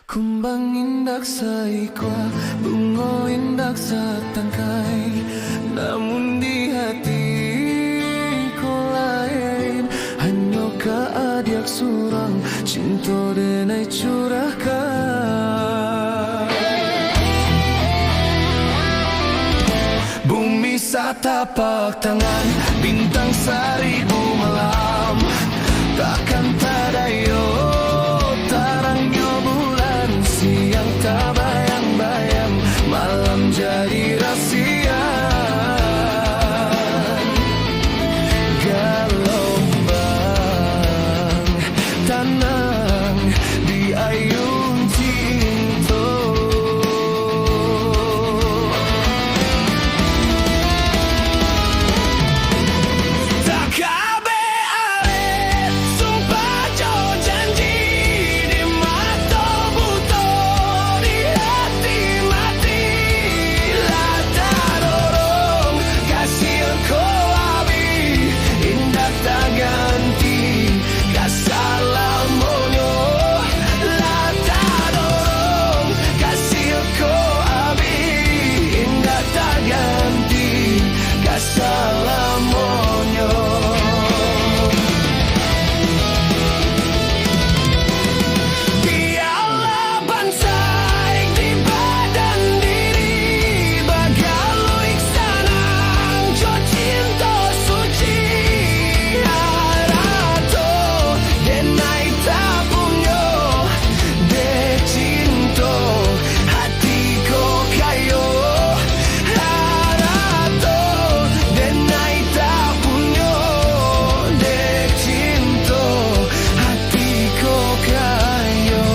Kumbang indak sa ikwa, bungo indak sa tangkay. Namun di hati ko lain, hanya keadiak surang, cinta denai curahkan. Bumi sa tapak tangan, bintang seribu malam, takkan tadayo tarangnya bulan, siang tak bayang-bayang, malam jadi rahasia. Gelombang tenang di ayun cinta, tak kabe alet sumpah jo janji, di mata buta di hati mati. Lah tak dorong kasih ko abi, indah tak ganti kasalamonyo. Lah tak dorong kasih ko abi, indah tak ganti kasalamonyo. Biarlah bansai di badan diri, bagai iksanang jo cinta suci. Harato denai tak punyo de cinta, hatiku kayo. Harato denai tak punyo de cinta, hatiku kayo.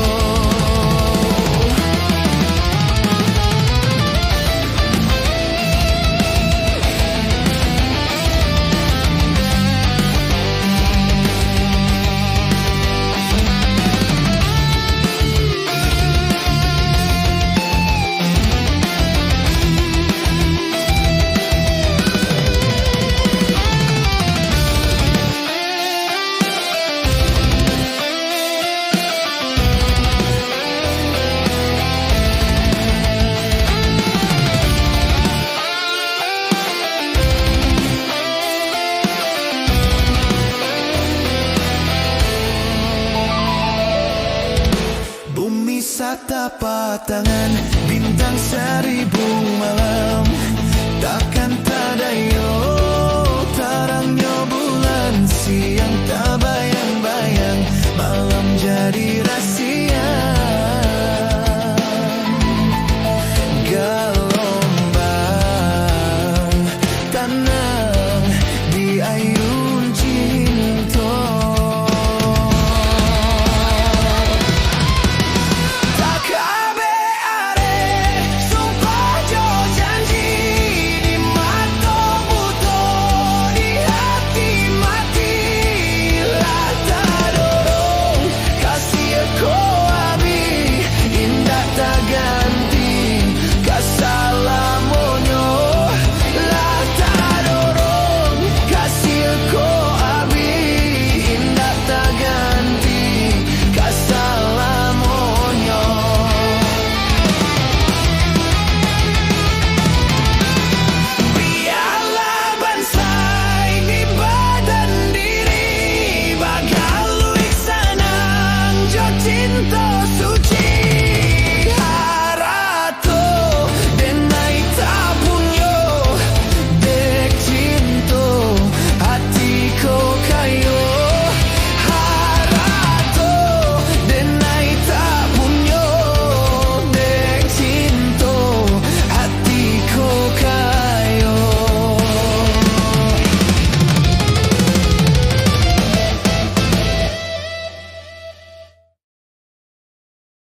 Bumi sa tapak tangan, bintang seribu malam, takkan tadayo tarangnya bulan, siang tak bayang-bayang, malam jadi